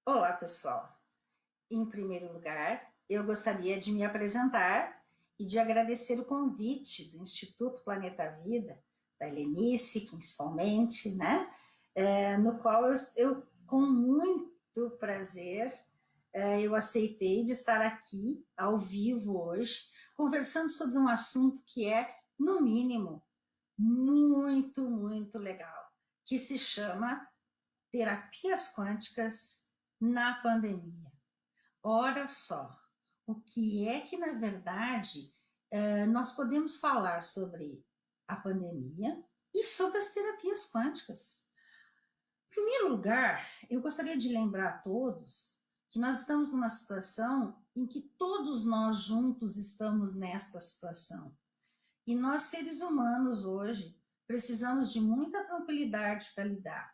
Olá, pessoal. Em primeiro lugar, eu gostaria de me apresentar e de agradecer o convite do Instituto Planeta Vida, da Helenice, principalmente, né? No qual com muito prazer, eu aceitei de estar aqui, ao vivo hoje, conversando sobre um assunto que é, no mínimo, muito legal, que se chama terapias quânticas na pandemia. Ora só, o que é que, na verdade, nós podemos falar sobre a pandemia e sobre as terapias quânticas? Em primeiro lugar, eu gostaria de lembrar a todos que nós estamos numa situação em que todos nós juntos estamos nesta situação. E nós, seres humanos, hoje, precisamos de muita tranquilidade para lidar.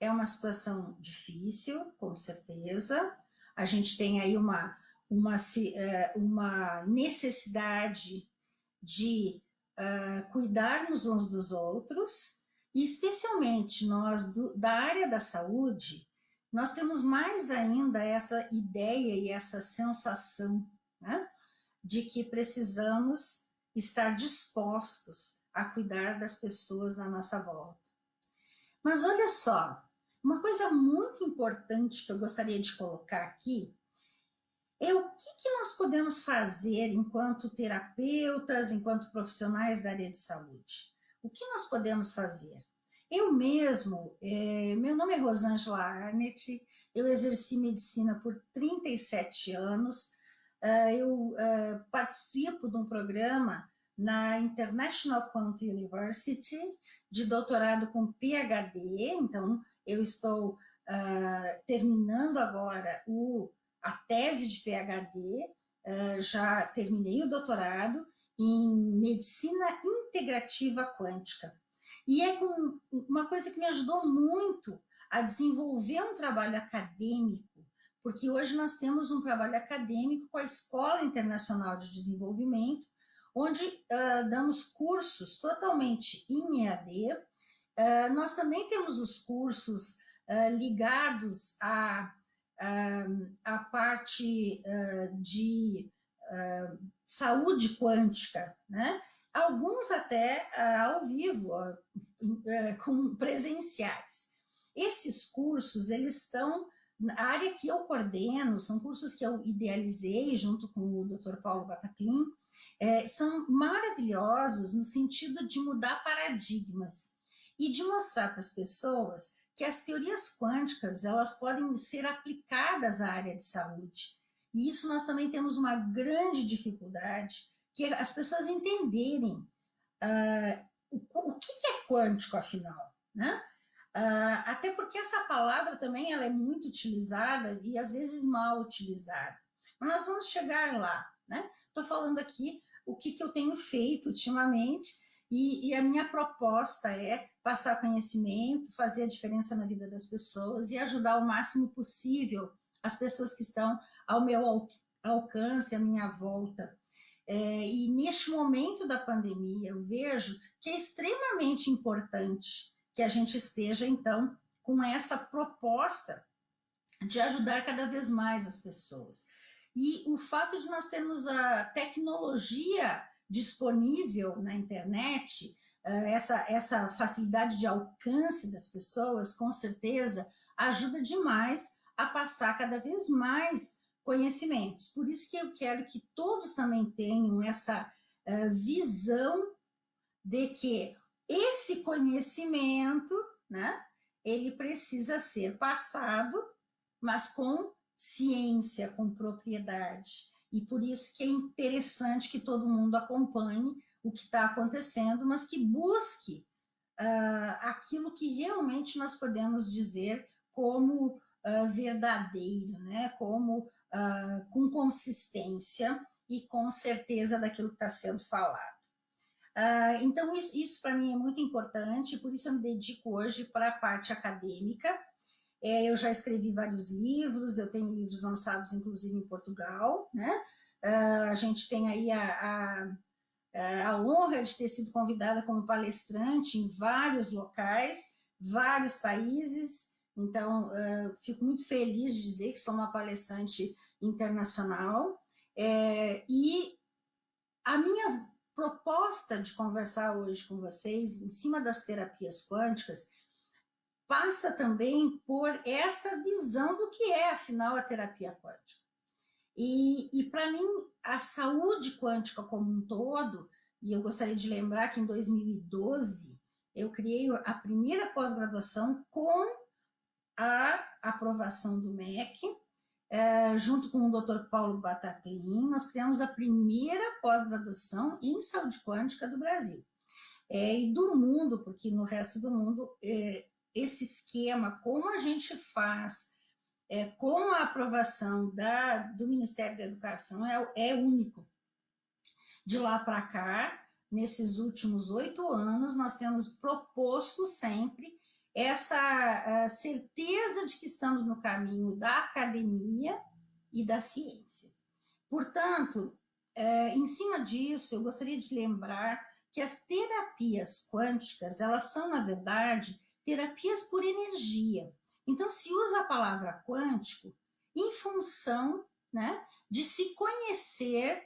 É uma situação difícil, com certeza. A gente tem aí uma necessidade de cuidarmos uns dos outros, e especialmente nós da área da saúde, nós temos mais ainda essa ideia e essa sensação, né, de que precisamos estar dispostos a cuidar das pessoas na nossa volta. Mas olha só, uma coisa muito importante que eu gostaria de colocar aqui é o que nós podemos fazer enquanto terapeutas, enquanto profissionais da área de saúde. O que nós podemos fazer? Eu mesmo, meu nome é Rosângela Arnett, eu exerci medicina por 37 anos, eu participo de um programa na International Quant University, de doutorado com PhD, então eu estou terminando agora a tese de PhD, já terminei o doutorado em medicina integrativa quântica. E é uma coisa que me ajudou muito a desenvolver um trabalho acadêmico, porque hoje nós temos um trabalho acadêmico com a Escola Internacional de Desenvolvimento, onde damos cursos totalmente em EAD. Nós também temos os cursos ligados a parte de saúde quântica, né? Alguns até ao vivo, com presenciais. Esses cursos, eles estão a área que eu coordeno, são cursos que eu idealizei junto com o Dr. Paulo Bataclin, são maravilhosos no sentido de mudar paradigmas e de mostrar para as pessoas que as teorias quânticas elas podem ser aplicadas à área de saúde. E isso nós também temos uma grande dificuldade, que é as pessoas entenderem o que é quântico, afinal, né? Até porque essa palavra também ela é muito utilizada e às vezes mal utilizada. Mas nós vamos chegar lá, né? Estou falando aqui o que eu tenho feito ultimamente e a minha proposta é passar conhecimento, fazer a diferença na vida das pessoas e ajudar o máximo possível as pessoas que estão ao meu alcance, à minha volta. E neste momento da pandemia, eu vejo que é extremamente importante que a gente esteja, então, com essa proposta de ajudar cada vez mais as pessoas. E o fato de nós termos a tecnologia disponível na internet, essa facilidade de alcance das pessoas, com certeza, ajuda demais a passar cada vez mais conhecimentos. Por isso que eu quero que todos também tenham essa visão de que esse conhecimento, né, ele precisa ser passado, mas com ciência, com propriedade. E por isso que é interessante que todo mundo acompanhe o que está acontecendo, mas que busque aquilo que realmente nós podemos dizer como verdadeiro, né? Como com consistência e com certeza daquilo que está sendo falado. Então, isso para mim é muito importante, por isso eu me dedico hoje para a parte acadêmica. Eu já escrevi vários livros, eu tenho livros lançados, inclusive, em Portugal, né? A gente tem aí a honra de ter sido convidada como palestrante em vários locais, vários países, Então, fico muito feliz de dizer que sou uma palestrante internacional, e a minha proposta de conversar hoje com vocês, em cima das terapias quânticas, passa também por esta visão do que é, afinal, a terapia quântica. E para mim, a saúde quântica como um todo, e eu gostaria de lembrar que em 2012 eu criei a primeira pós-graduação com a aprovação do MEC, junto com o Dr. Paulo Bataclin, nós criamos a primeira pós-graduação em saúde quântica do Brasil. E do mundo, porque no resto do mundo, esse esquema, como a gente faz, com a aprovação do Ministério da Educação, é único. De lá para cá, nesses últimos 8 anos, nós temos proposto sempre essa certeza de que estamos no caminho da academia e da ciência. Portanto, em cima disso, eu gostaria de lembrar que as terapias quânticas, elas são, na verdade, terapias por energia. Então, se usa a palavra quântico em função, né, de se conhecer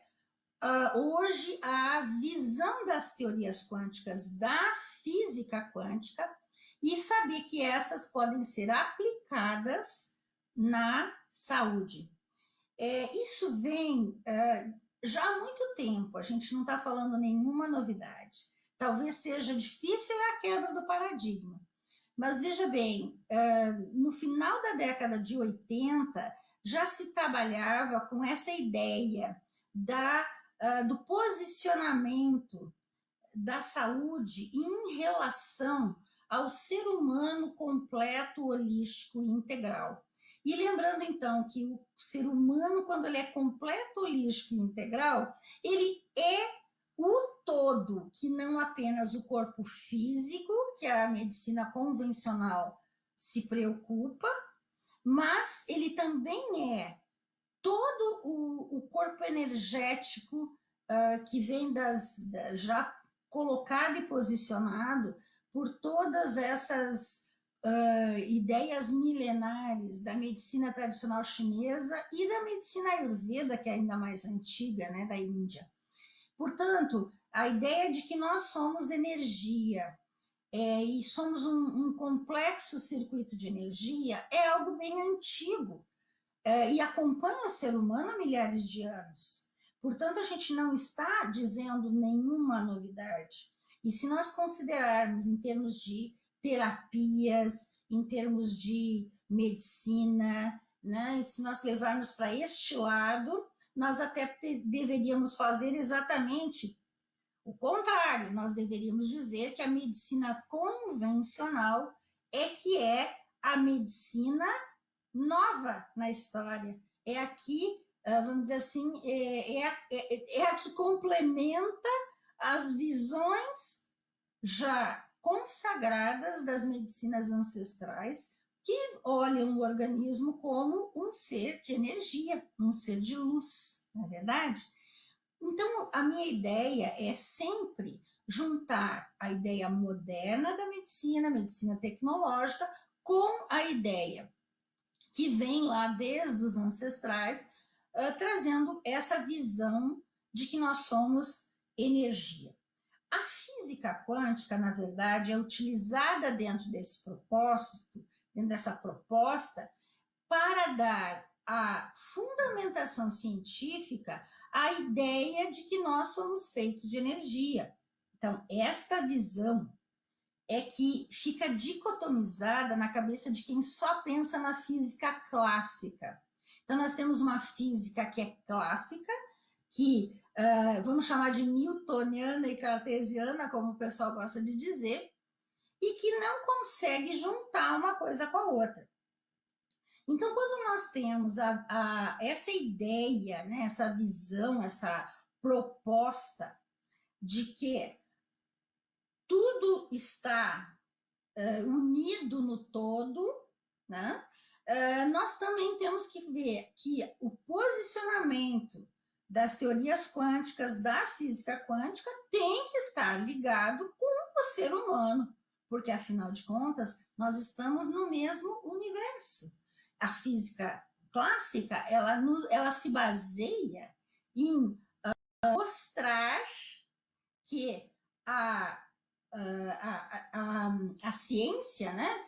hoje a visão das teorias quânticas da física quântica e saber que essas podem ser aplicadas na saúde. Isso vem já há muito tempo, a gente não está falando nenhuma novidade. Talvez seja difícil a quebra do paradigma, mas veja bem, no final da década de 80, já se trabalhava com essa ideia do posicionamento da saúde em relação ao ser humano completo, holístico e integral. E lembrando, então, que o ser humano, quando ele é completo, holístico e integral, ele é o todo, que não apenas o corpo físico, que a medicina convencional se preocupa, mas ele também é todo o corpo energético que vem já colocado e posicionado por todas essas ideias milenares da medicina tradicional chinesa e da medicina ayurveda, que é ainda mais antiga, né, da Índia. Portanto, a ideia de que nós somos energia e somos um complexo circuito de energia é algo bem antigo e acompanha o ser humano há milhares de anos. Portanto, a gente não está dizendo nenhuma novidade. E se nós considerarmos em termos de terapias, em termos de medicina, né, e se nós levarmos para este lado, nós até deveríamos fazer exatamente o contrário. Nós deveríamos dizer que a medicina convencional é a medicina nova na história. É aqui, vamos dizer assim, é a que complementa as visões já consagradas das medicinas ancestrais, que olham o organismo como um ser de energia, um ser de luz, não é verdade? Então, a minha ideia é sempre juntar a ideia moderna da medicina, medicina tecnológica, com a ideia que vem lá desde os ancestrais, trazendo essa visão de que nós somos energia. A física quântica, na verdade, é utilizada dentro desse propósito, dentro dessa proposta, para dar a fundamentação científica à ideia de que nós somos feitos de energia. Então, esta visão é que fica dicotomizada na cabeça de quem só pensa na física clássica. Então, nós temos uma física que é clássica, que vamos chamar de newtoniana e cartesiana, como o pessoal gosta de dizer, e que não consegue juntar uma coisa com a outra. Então, quando nós temos essa ideia, né, essa visão, essa proposta de que tudo está unido no todo, né? Nós também temos que ver que o posicionamento das teorias quânticas, da física quântica, tem que estar ligado com o ser humano, porque afinal de contas, nós estamos no mesmo universo. A física clássica, ela se baseia em mostrar que a ciência, né,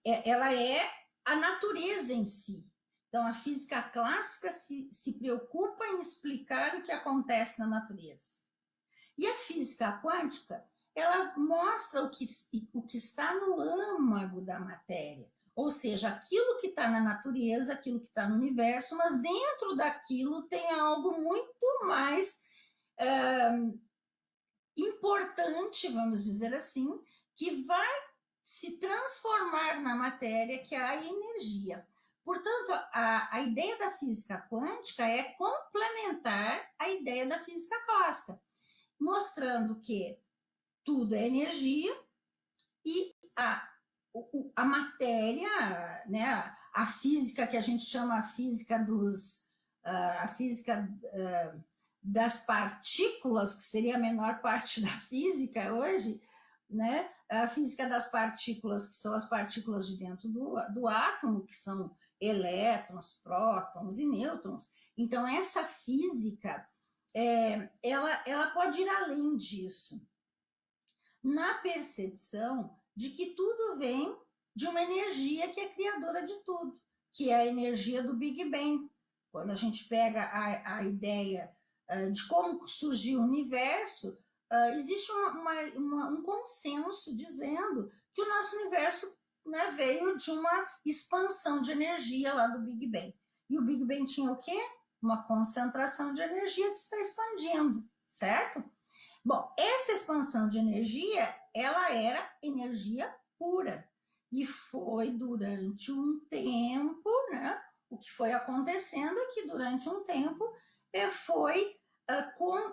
ela é a natureza em si. Então, a física clássica se preocupa em explicar o que acontece na natureza. E a física quântica, ela mostra o que está no âmago da matéria, ou seja, aquilo que está na natureza, aquilo que está no universo, mas dentro daquilo tem algo muito mais importante, vamos dizer assim, que vai se transformar na matéria, que é a energia. Portanto, a ideia da física quântica é complementar a ideia da física clássica, mostrando que tudo é energia e a matéria, né, a física que a gente chama a física das partículas, que seria a menor parte da física hoje, né? A física das partículas, que são as partículas de dentro do átomo, que são elétrons, prótons e nêutrons. Então, essa física, ela pode ir além disso, na percepção de que tudo vem de uma energia que é criadora de tudo, que é a energia do Big Bang. Quando a gente pega a ideia de como surgiu o universo, existe um consenso dizendo que o nosso universo, né, veio de uma expansão de energia lá do Big Bang. E o Big Bang tinha o quê? Uma concentração de energia que está expandindo, certo? Bom, essa expansão de energia, ela era energia pura. E foi durante um tempo, né? O que foi acontecendo é que durante um tempo foi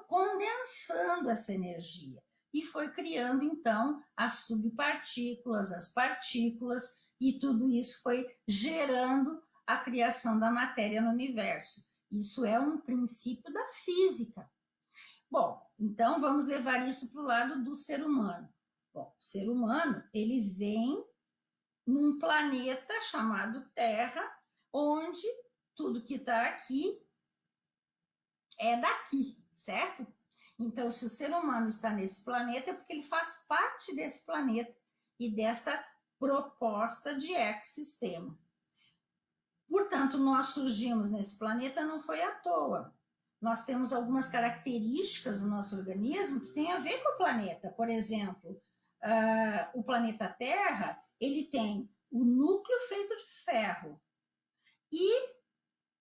condensando essa energia e foi criando então as subpartículas, as partículas, e tudo isso foi gerando a criação da matéria no universo. Isso é um princípio da física. Bom, então vamos levar isso para o lado do ser humano. Bom, o ser humano, ele vem num planeta chamado Terra, onde tudo que está aqui é daqui, certo? Então, se o ser humano está nesse planeta, é porque ele faz parte desse planeta e dessa proposta de ecossistema. Portanto, nós surgimos nesse planeta não foi à toa. Nós temos algumas características do nosso organismo que têm a ver com o planeta. Por exemplo, o planeta Terra, ele tem o núcleo feito de ferro e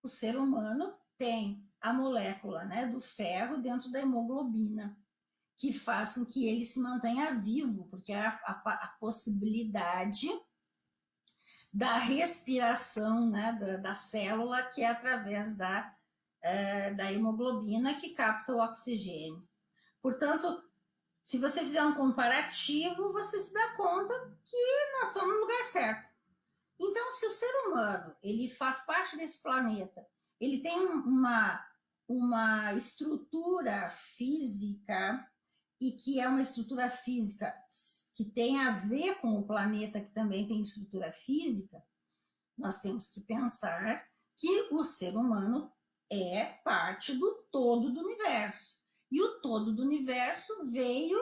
o ser humano tem a molécula, né, do ferro dentro da hemoglobina, que faz com que ele se mantenha vivo, porque é a possibilidade da respiração, né, da célula, que é através da hemoglobina que capta o oxigênio. Portanto, se você fizer um comparativo, você se dá conta que nós estamos no lugar certo. Então, se o ser humano ele faz parte desse planeta, ele tem uma estrutura física, e que é uma estrutura física que tem a ver com o planeta, que também tem estrutura física, nós temos que pensar que o ser humano é parte do todo do universo. E o todo do universo veio,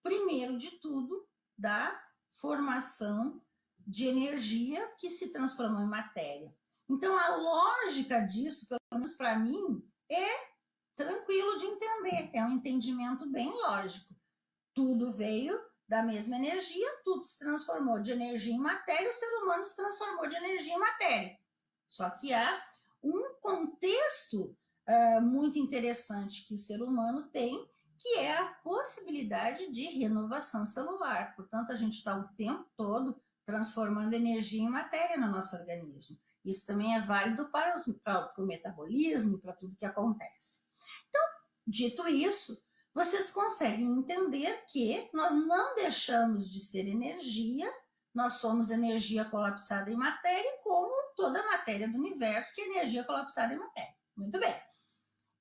primeiro de tudo, da formação de energia que se transformou em matéria. Então, a lógica disso, pelo menos para mim, é tranquilo de entender, é um entendimento bem lógico. Tudo veio da mesma energia, tudo se transformou de energia em matéria, o ser humano se transformou de energia em matéria. Só que há um contexto muito interessante que o ser humano tem, que é a possibilidade de renovação celular. Portanto, a gente está o tempo todo transformando energia em matéria no nosso organismo. Isso também é válido para o metabolismo, para tudo que acontece. Então, dito isso, vocês conseguem entender que nós não deixamos de ser energia, nós somos energia colapsada em matéria, como toda a matéria do universo, que é energia colapsada em matéria. Muito bem.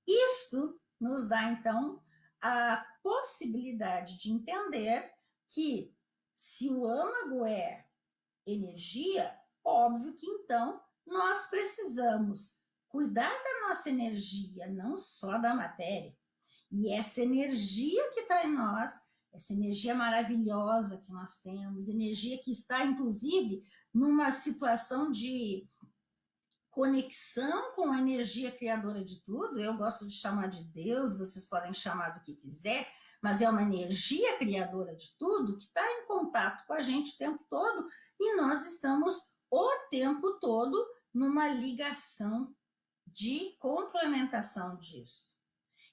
Isto nos dá, então, a possibilidade de entender que se o âmago é energia, óbvio que então nós precisamos cuidar da nossa energia, não só da matéria. E essa energia que está em nós, essa energia maravilhosa que nós temos, energia que está, inclusive, numa situação de conexão com a energia criadora de tudo, eu gosto de chamar de Deus, vocês podem chamar do que quiser, mas é uma energia criadora de tudo que está em contato com a gente o tempo todo e nós estamos o tempo todo numa ligação de complementação disso.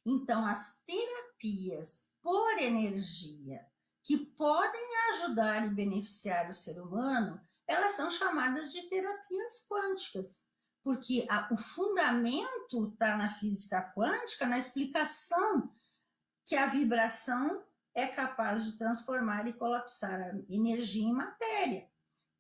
Então, as terapias por energia que podem ajudar e beneficiar o ser humano, elas são chamadas de terapias quânticas, porque o fundamento está na física quântica, na explicação que a vibração é capaz de transformar e colapsar a energia em matéria.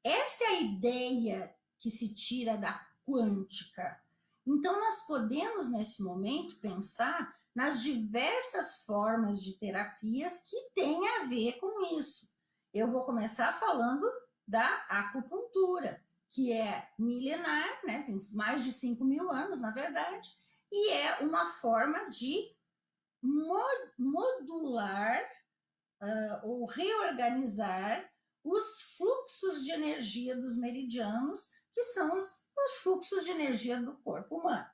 Essa é a ideia que se tira da quântica. Então, nós podemos, nesse momento, pensar nas diversas formas de terapias que têm a ver com isso. Eu vou começar falando da acupuntura, que é milenar, né? Tem mais de 5.000 anos, na verdade, e é uma forma de modular ou reorganizar os fluxos de energia dos meridianos, que são os fluxos de energia do corpo humano.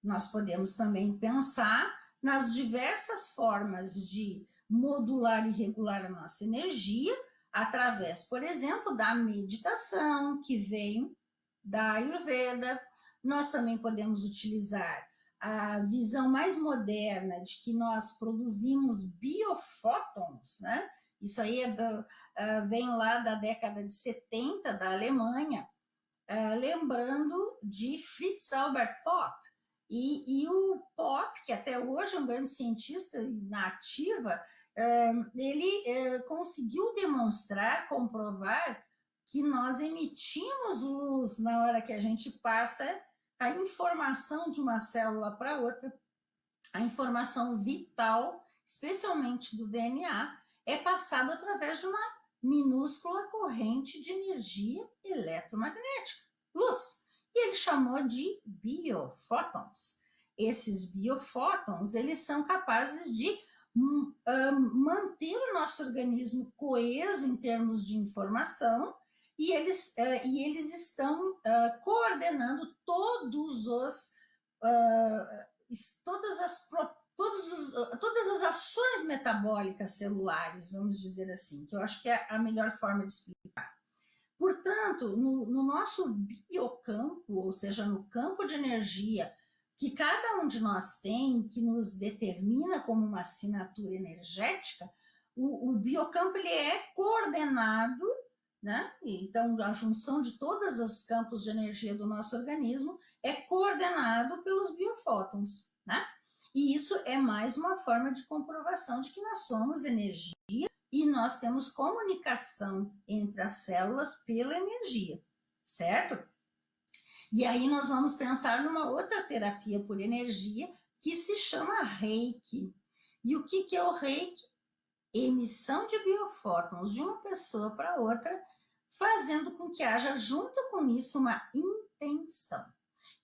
Nós podemos também pensar nas diversas formas de modular e regular a nossa energia, através, por exemplo, da meditação, que vem da Ayurveda. Nós também podemos utilizar a visão mais moderna de que nós produzimos biofótons, né? Isso aí vem lá da década de 70 da Alemanha, lembrando de Fritz Albert Popp. E o Popp, que até hoje é um grande cientista na ativa, ele conseguiu demonstrar, comprovar que nós emitimos luz na hora que a gente passa a informação de uma célula para outra, a informação vital, especialmente do DNA, é passada através de uma minúscula corrente de energia eletromagnética, luz. E ele chamou de biofótons. Esses biofótons, eles são capazes de manter o nosso organismo coeso em termos de informação, e eles estão coordenando todas as ações metabólicas celulares, vamos dizer assim, que eu acho que é a melhor forma de explicar. Portanto, no nosso biocampo, ou seja, no campo de energia que cada um de nós tem, que nos determina como uma assinatura energética, o biocampo ele é coordenado, né? Então, a junção de todos os campos de energia do nosso organismo é coordenado pelos biofótons, né? E isso é mais uma forma de comprovação de que nós somos energia e nós temos comunicação entre as células pela energia, certo? E aí nós vamos pensar numa outra terapia por energia que se chama Reiki. E o que é o Reiki? Emissão de biofótons de uma pessoa para outra, fazendo com que haja junto com isso uma intenção.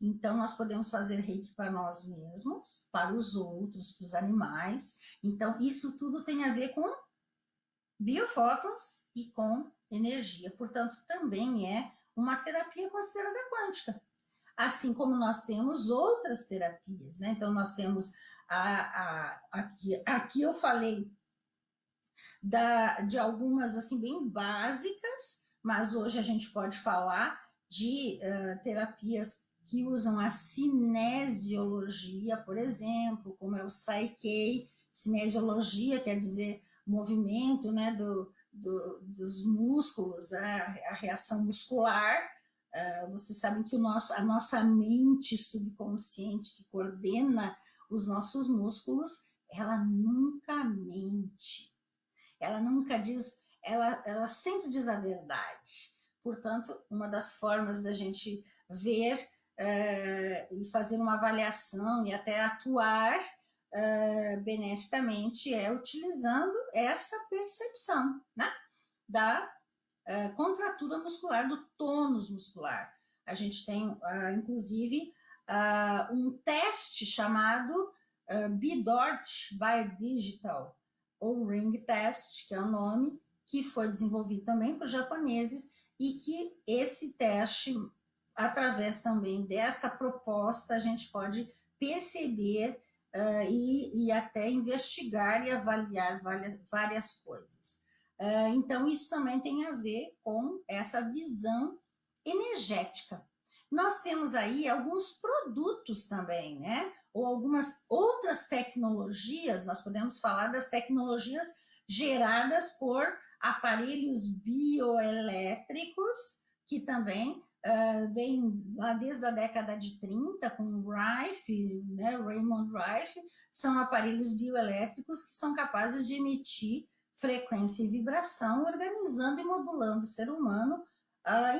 Então, nós podemos fazer Reiki para nós mesmos, para os outros, para os animais. Então, isso tudo tem a ver com biofótons e com energia. Portanto, também é uma terapia considerada quântica. Assim como nós temos outras terapias, né? Então, nós temos aqui eu falei de algumas assim bem básicas, mas hoje a gente pode falar de terapias que usam a cinesiologia, por exemplo, como é o Psyche. Cinesiologia quer dizer movimento, né, dos músculos, a reação muscular. Vocês sabem que a nossa mente subconsciente, que coordena os nossos músculos, ela nunca mente. Ela nunca diz, ela sempre diz a verdade. Portanto, uma das formas da gente ver e fazer uma avaliação e até atuar beneficamente é utilizando essa percepção, né, da contratura muscular, do tônus muscular. A gente tem, inclusive, um teste chamado BDORT, Biodigital, ou Ring Test, que é o nome, que foi desenvolvido também por japoneses, e que esse teste, através também dessa proposta, a gente pode perceber e até investigar e avaliar várias coisas. Então, isso também tem a ver com essa visão energética. Nós temos aí alguns produtos também, né? Ou algumas outras tecnologias, nós podemos falar das tecnologias geradas por aparelhos bioelétricos, que também vem lá desde a década de 30 com o Rife, né, Raymond Rife, são aparelhos bioelétricos que são capazes de emitir frequência e vibração, organizando e modulando o ser humano.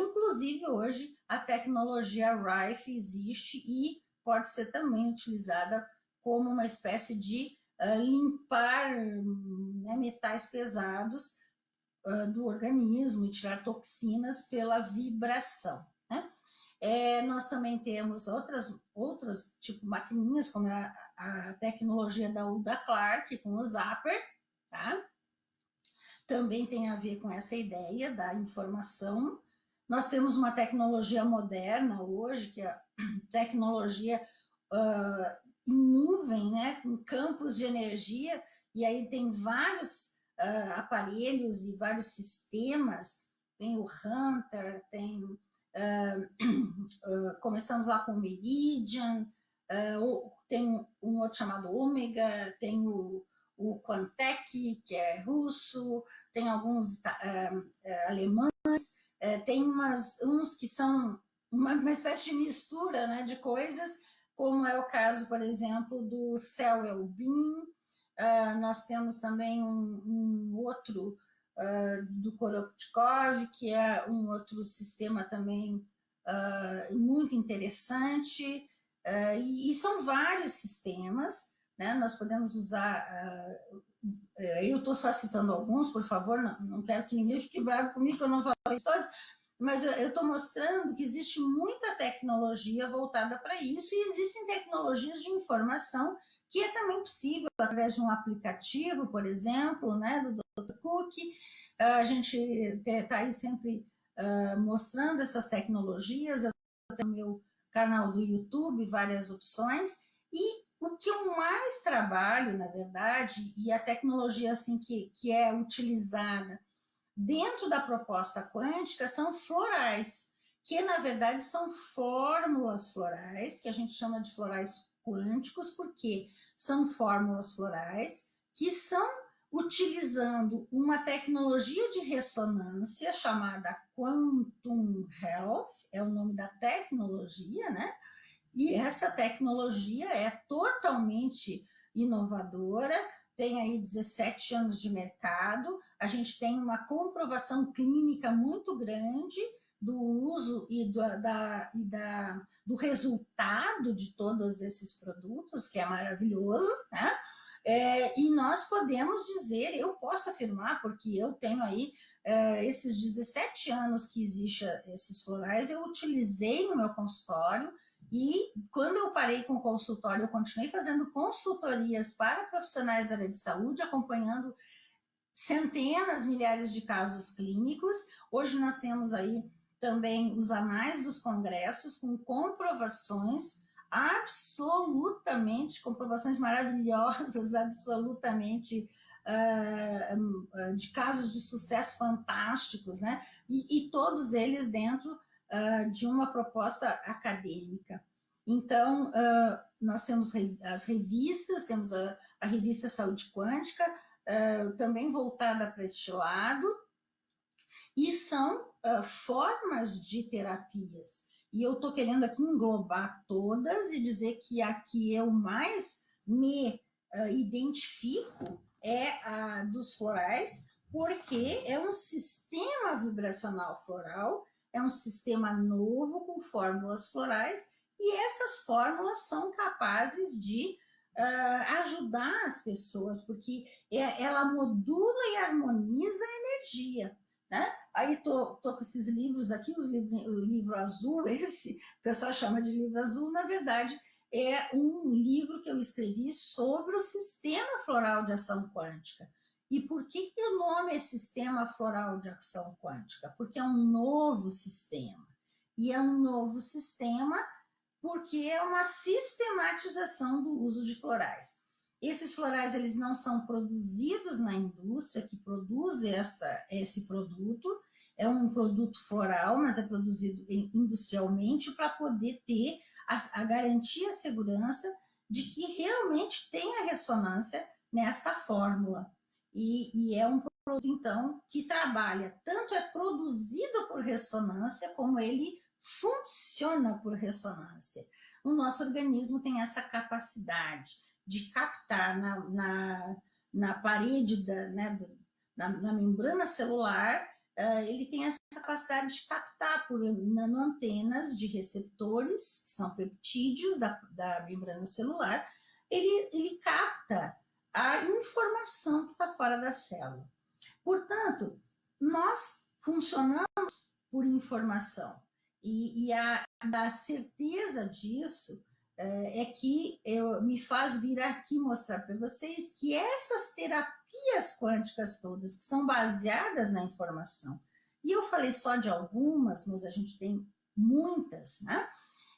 Inclusive, hoje, a tecnologia Rife existe e pode ser também utilizada como uma espécie de limpar, né, metais pesados do organismo e tirar toxinas pela vibração, né? Nós também temos outras tipo maquininhas, como a tecnologia da Uda Clark com o Zapper, tá? Também tem a ver com essa ideia da informação. Nós temos uma tecnologia moderna hoje, que é a tecnologia em nuvem, né, com campos de energia, e aí tem vários aparelhos e vários sistemas. Tem o Hunter, tem começamos lá com o Meridian, tem um outro chamado Omega, tem o Quantec, que é russo, tem alguns alemães, tem uns que são uma espécie de mistura, né, de coisas, como é o caso, por exemplo, do Cell Beam. Nós temos também um outro do Korotkov, que é um outro sistema também muito interessante, e são vários sistemas, né? Nós podemos usar, eu estou só citando alguns, por favor, não quero que ninguém fique bravo comigo, que eu não falei de todos, mas eu estou mostrando que existe muita tecnologia voltada para isso, e existem tecnologias de informação que é também possível através de um aplicativo, por exemplo, né, do Dr. Cook. A gente está aí sempre mostrando essas tecnologias. Eu tenho no meu canal do YouTube várias opções, e o que eu mais trabalho, na verdade, e a tecnologia assim que é utilizada dentro da proposta quântica são florais, que na verdade são fórmulas florais, que a gente chama de florais quânticos, porque são fórmulas florais que são utilizando uma tecnologia de ressonância chamada Quantum Health, é o nome da tecnologia, né? E essa tecnologia é totalmente inovadora, tem aí 17 anos de mercado, a gente tem uma comprovação clínica muito grande do uso e do resultado de todos esses produtos, que é maravilhoso, né? E nós podemos dizer, eu posso afirmar, porque eu tenho aí esses 17 anos que existem esses florais, eu utilizei no meu consultório, e quando eu parei com o consultório, eu continuei fazendo consultorias para profissionais da área de saúde, acompanhando centenas, milhares de casos clínicos. Hoje nós temos aí também os anais dos congressos com comprovações comprovações maravilhosas, absolutamente de casos de sucesso fantásticos, né? E todos eles dentro de uma proposta acadêmica. Então, nós temos as revistas, temos a revista Saúde Quântica, também voltada para este lado, e são formas de terapias. E eu estou querendo aqui englobar todas e dizer que a que eu mais me identifico é a dos florais, porque é um sistema vibracional floral, é um sistema novo com fórmulas florais, e essas fórmulas são capazes de ajudar as pessoas, porque ela modula e harmoniza a energia, né? Aí tô com esses livros aqui, o livro azul, esse, o pessoal chama de livro azul, na verdade é um livro que eu escrevi sobre o sistema floral de ação quântica. E por que o nome é Sistema Floral de Ação Quântica? Porque é um novo sistema. E é um novo sistema porque é uma sistematização do uso de florais. Esses florais eles não são produzidos na indústria que produz esse produto, é um produto floral, mas é produzido industrialmente para poder ter a garantia, a segurança de que realmente tenha ressonância nesta fórmula. E é um produto, então, que trabalha, tanto é produzido por ressonância, como ele funciona por ressonância. O nosso organismo tem essa capacidade de captar na parede, na membrana celular, ele tem essa capacidade de captar por nanoantenas de receptores, que são peptídeos da membrana celular, ele capta a informação que está fora da célula. Portanto, nós funcionamos por informação. E a certeza disso é que me faz vir aqui mostrar para vocês que essas terapias quânticas todas, que são baseadas na informação, e eu falei só de algumas, mas a gente tem muitas, né?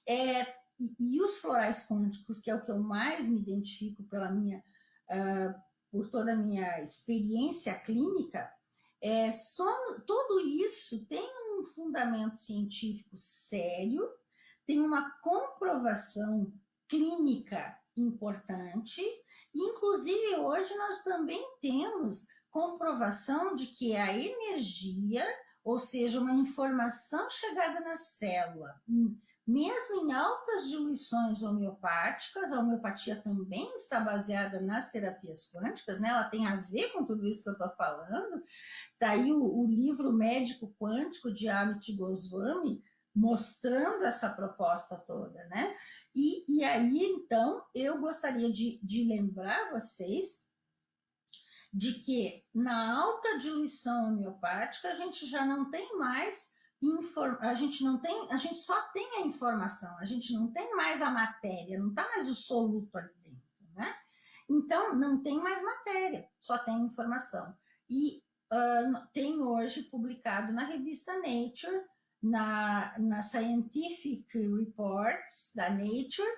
E os florais quânticos, que é o que eu mais me identifico por toda a minha experiência clínica, tudo isso tem um fundamento científico sério, tem uma comprovação clínica importante, e inclusive hoje nós também temos comprovação de que a energia, ou seja, uma informação chegada na célula, mesmo em altas diluições homeopáticas, a homeopatia também está baseada nas terapias quânticas, né? Ela tem a ver com tudo isso que eu estou falando. Daí o livro Médico Quântico de Amit Goswami mostrando essa proposta toda, né? E aí, então, eu gostaria de lembrar vocês de que na alta diluição homeopática a gente já não tem mais a gente só tem a informação, a gente não tem mais a matéria, não está mais o soluto ali dentro, né? Então, não tem mais matéria, só tem informação. E tem hoje publicado na revista Nature, na Scientific Reports da Nature,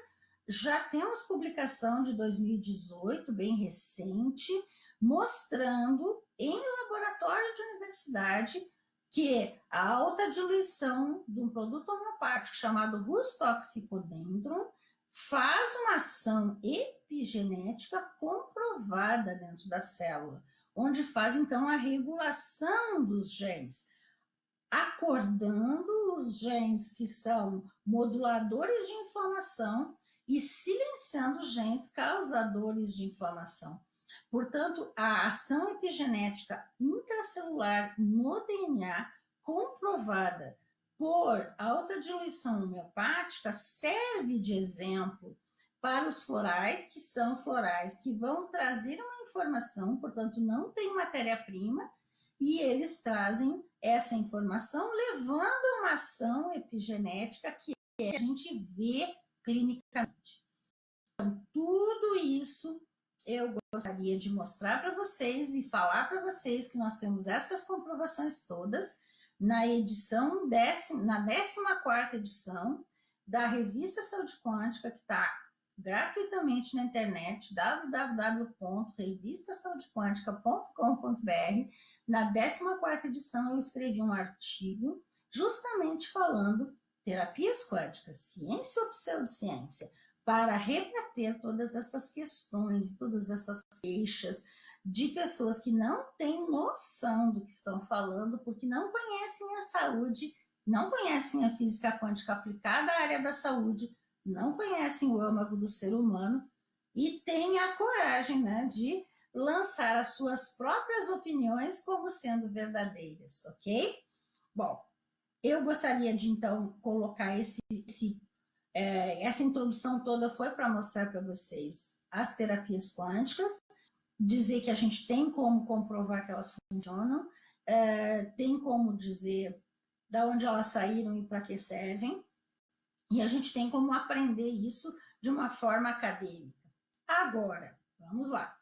já temos publicação de 2018, bem recente, mostrando em laboratório de universidade que a alta diluição de um produto homeopático chamado Rustoxicodendron faz uma ação epigenética comprovada dentro da célula, onde faz então a regulação dos genes, acordando os genes que são moduladores de inflamação e silenciando os genes causadores de inflamação. Portanto, a ação epigenética intracelular no DNA, comprovada por alta diluição homeopática, serve de exemplo para os florais, que são florais que vão trazer uma informação, portanto, não tem matéria-prima, e eles trazem essa informação, levando a uma ação epigenética que a gente vê clinicamente. Então, tudo isso eu gostaria de mostrar para vocês e falar para vocês que nós temos essas comprovações todas na edição, na 14ª edição da Revista Saúde Quântica, que está gratuitamente na internet, www.revistasaudequantica.com.br. Na 14ª edição eu escrevi um artigo justamente falando terapias quânticas, ciência ou pseudociência, para rebater todas essas questões, todas essas queixas de pessoas que não têm noção do que estão falando, porque não conhecem a saúde, não conhecem a física quântica aplicada à área da saúde, não conhecem o âmago do ser humano e têm a coragem, né, de lançar as suas próprias opiniões como sendo verdadeiras, ok? Bom, eu gostaria de, então, colocar essa introdução toda foi para mostrar para vocês as terapias quânticas, dizer que a gente tem como comprovar que elas funcionam, tem como dizer de onde elas saíram e para que servem, e a gente tem como aprender isso de uma forma acadêmica. Agora, vamos lá.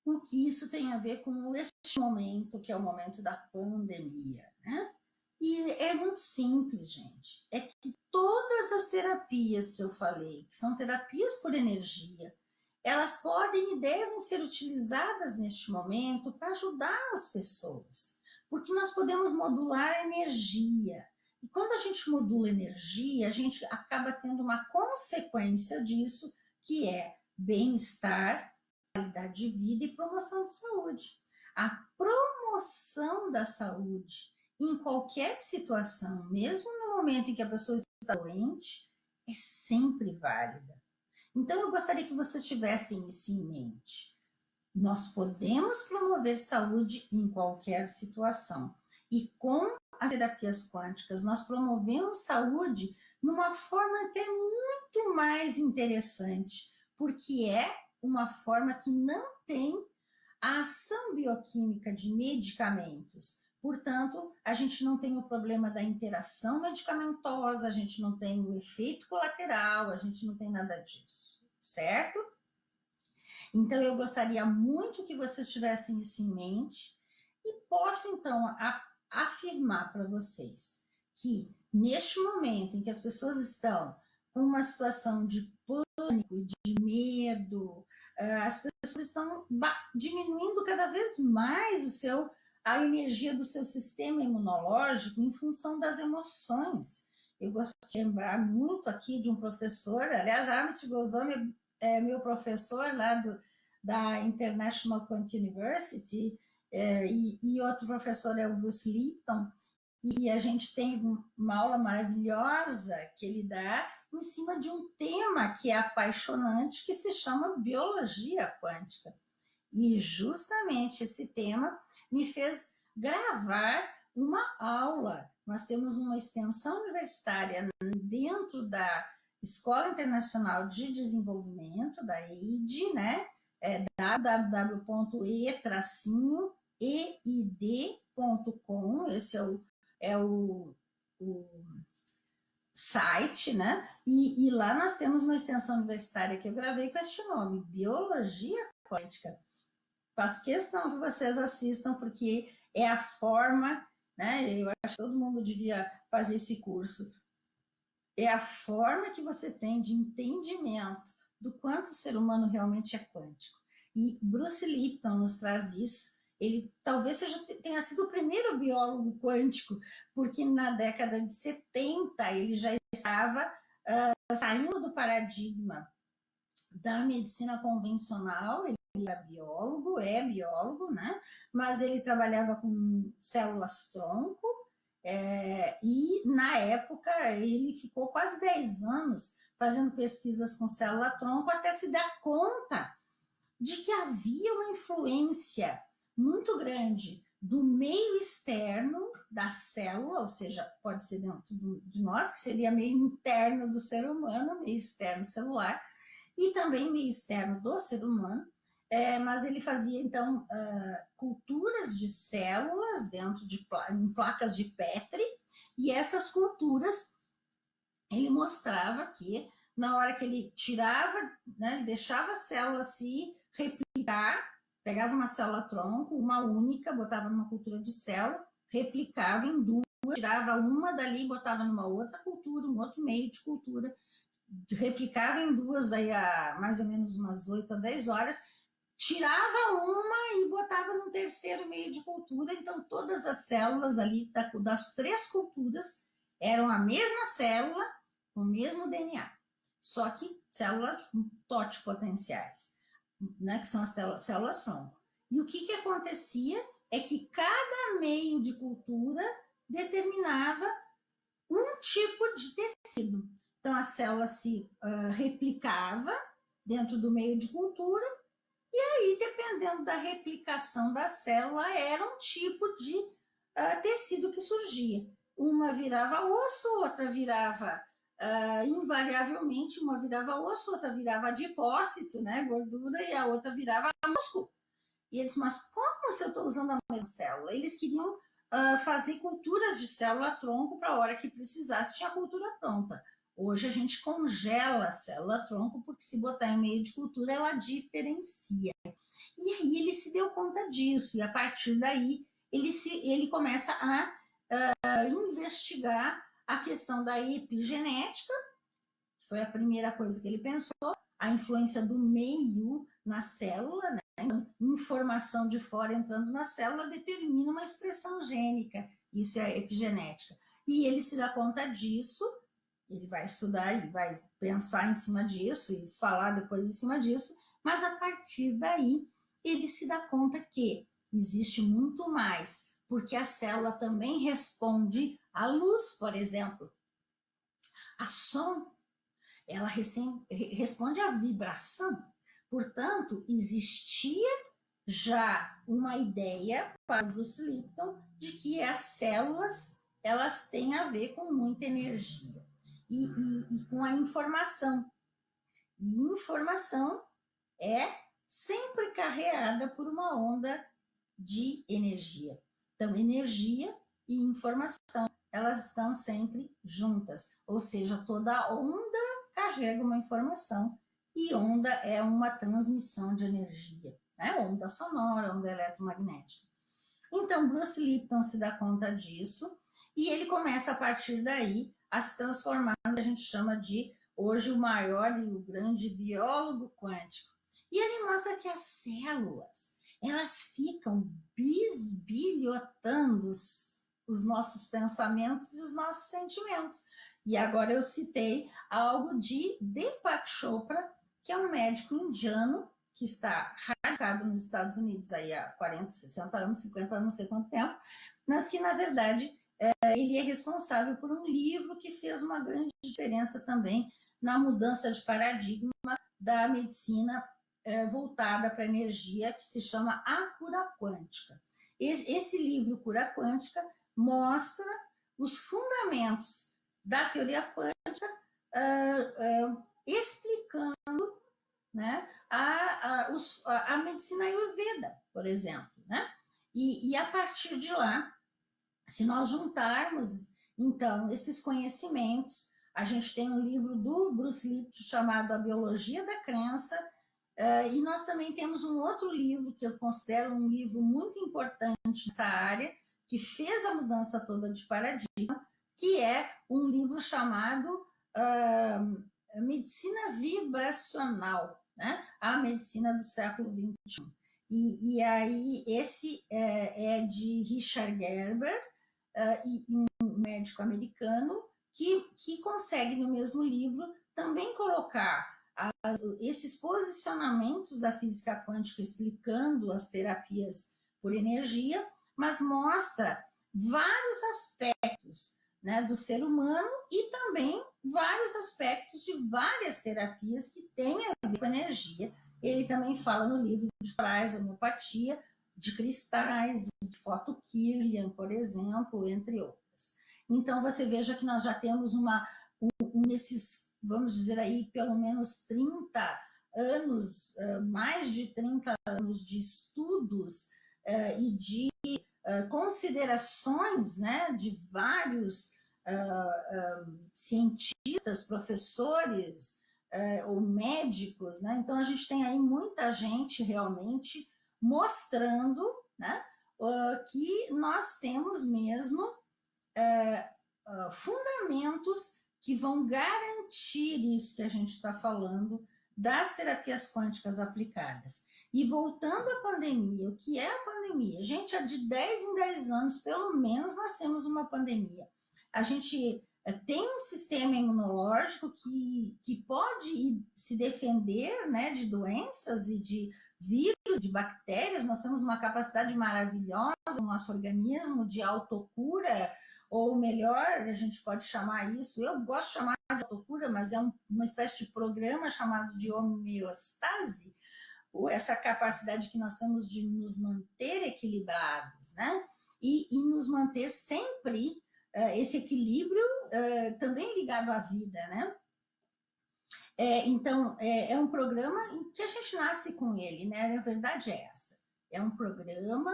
O que isso tem a ver com este momento, que é o momento da pandemia, né? E é muito simples, gente. É que todas as terapias que eu falei, que são terapias por energia, elas podem e devem ser utilizadas neste momento para ajudar as pessoas, porque nós podemos modular a energia. E quando a gente modula energia, a gente acaba tendo uma consequência disso, que é bem-estar, qualidade de vida e promoção de saúde. A promoção da saúde em qualquer situação, mesmo no momento em que a pessoa está doente, é sempre válida. Então, eu gostaria que vocês tivessem isso em mente. Nós podemos promover saúde em qualquer situação. E com as terapias quânticas, nós promovemos saúde numa forma até muito mais interessante, porque é uma forma que não tem a ação bioquímica de medicamentos. Portanto, a gente não tem o problema da interação medicamentosa, a gente não tem o efeito colateral, a gente não tem nada disso, certo? Então, eu gostaria muito que vocês tivessem isso em mente e posso, então, afirmar para vocês que neste momento em que as pessoas estão com uma situação de pânico e de medo, as pessoas estão diminuindo cada vez mais a energia do seu sistema imunológico em função das emoções. Eu gosto de lembrar muito aqui de um professor, aliás, Amit Goswami é meu professor lá da International Quant University, e outro professor é o Bruce Lipton, e a gente tem uma aula maravilhosa que ele dá em cima de um tema que é apaixonante, que se chama biologia quântica. E justamente esse tema me fez gravar uma aula. Nós temos uma extensão universitária dentro da Escola Internacional de Desenvolvimento, da EID, né? www.e-eid.com, esse é o site, né? E lá nós temos uma extensão universitária que eu gravei com este nome, Biologia Quântica. Faço questão que vocês assistam, porque é a forma, né? Eu acho que todo mundo devia fazer esse curso. É a forma que você tem de entendimento do quanto o ser humano realmente é quântico. E Bruce Lipton nos traz isso. Ele talvez tenha sido o primeiro biólogo quântico, porque na década de 70 ele já estava saindo do paradigma da medicina convencional. Ele era biólogo, é biólogo, né? Mas ele trabalhava com células-tronco, e na época ele ficou quase 10 anos fazendo pesquisas com célula-tronco até se dar conta de que havia uma influência muito grande do meio externo da célula, ou seja, pode ser dentro de nós, que seria meio interno do ser humano, meio externo celular, e também meio externo do ser humano, mas ele fazia, então, culturas de células dentro em placas de Petri, e essas culturas, ele mostrava que, na hora que ele tirava, né, ele deixava a célula se replicar, pegava uma célula-tronco, uma única, botava numa cultura de célula, replicava em duas, tirava uma dali, botava numa outra cultura, um outro meio de cultura, replicava em duas, daí a mais ou menos umas 8 a 10 horas, tirava uma e botava no terceiro meio de cultura. Então todas as células ali das 3 culturas eram a mesma célula, com o mesmo DNA, só que células totipotenciais, né, que são as células-tronco. E o que acontecia é que cada meio de cultura determinava um tipo de tecido. Então, a célula se replicava dentro do meio de cultura, e aí, dependendo da replicação da célula, era um tipo de tecido que surgia. Uma virava osso, outra virava invariavelmente uma virava osso, outra virava adipócito, né, gordura, e a outra virava músculo. E eles, mas como se eu estou usando a mesma célula? Eles queriam fazer culturas de célula-tronco para a hora que precisasse, tinha a cultura pronta. Hoje a gente congela a célula-tronco, porque se botar em meio de cultura, ela diferencia. E aí ele se deu conta disso, e a partir daí ele começa a investigar a questão da epigenética, que foi a primeira coisa que ele pensou, a influência do meio na célula, né? Então, informação de fora entrando na célula determina uma expressão gênica, isso é a epigenética. E ele se dá conta disso, ele vai estudar, ele vai pensar em cima disso e falar depois em cima disso, mas a partir daí ele se dá conta que existe muito mais, porque a célula também responde à luz, por exemplo, a som, ela responde à vibração. Portanto, existia já uma ideia para Bruce Lipton de que as células elas têm a ver com muita energia e com a informação. E informação é sempre carregada por uma onda de energia. Então, energia e informação, elas estão sempre juntas. Ou seja, toda onda carrega uma informação e onda é uma transmissão de energia, né? Onda sonora, onda eletromagnética. Então, Bruce Lipton se dá conta disso e ele começa, a partir daí, a se transformar no que a gente chama de, hoje, o maior e o grande biólogo quântico. E ele mostra que as células, elas ficam bisbilhotando os nossos pensamentos e os nossos sentimentos. E agora eu citei algo de Deepak Chopra, que é um médico indiano que está radicado nos Estados Unidos aí há 40, 60 anos, 50 anos, não sei quanto tempo, mas que, na verdade, ele é responsável por um livro que fez uma grande diferença também na mudança de paradigma da medicina voltada para a energia, que se chama A Cura Quântica. Esse livro, Cura Quântica, mostra os fundamentos da teoria quântica, explicando, né, a medicina Ayurveda, por exemplo. Né? E a partir de lá, se nós juntarmos, então, esses conhecimentos, a gente tem um livro do Bruce Lipton chamado A Biologia da Crença, e nós também temos um outro livro que eu considero um livro muito importante nessa área, que fez a mudança toda de paradigma, que é um livro chamado Medicina Vibracional, né? A Medicina do Século XXI. E aí, esse é de Richard Gerber, e um médico americano que consegue, no mesmo livro, também colocar esses posicionamentos da física quântica explicando as terapias por energia, mas mostra vários aspectos, né, do ser humano e também vários aspectos de várias terapias que têm a ver com energia. Ele também fala no livro de Frais, homeopatia, de cristais, de fotokirlian, por exemplo, entre outras. Então, você veja que nós já temos nesses, vamos dizer aí, pelo menos 30 anos, mais de 30 anos de estudos e de considerações, né, de vários cientistas, professores ou médicos, né? Então a gente tem aí muita gente realmente mostrando, né, que nós temos mesmo fundamentos que vão garantir isso que a gente está falando das terapias quânticas aplicadas. E voltando à pandemia, o que é a pandemia? Gente, há de 10 em 10 anos, pelo menos, nós temos uma pandemia. A gente tem um sistema imunológico que pode se defender, né, de doenças e de vírus, de bactérias. Nós temos uma capacidade maravilhosa no nosso organismo de autocura, ou melhor, a gente pode chamar isso, eu gosto de chamar de autocura, mas é uma espécie de programa chamado de homeostase, ou essa capacidade que nós temos de nos manter equilibrados, né? E nos manter sempre esse equilíbrio também ligado à vida, né? Então, é um programa em que a gente nasce com ele, né? A verdade é essa. É um programa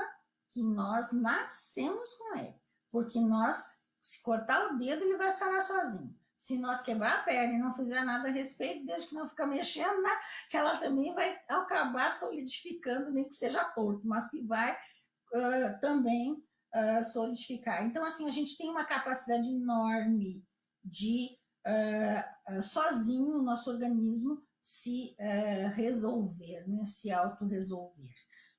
que nós nascemos com ele, porque nós, se cortar o dedo, ele vai sarar sozinho. Se nós quebrar a perna e não fizer nada a respeito, desde que não fica mexendo, né, que ela também vai acabar solidificando, nem que seja torto, mas que vai também solidificar. Então, assim, a gente tem uma capacidade enorme de sozinho o nosso organismo se resolver, né? Se autorresolver.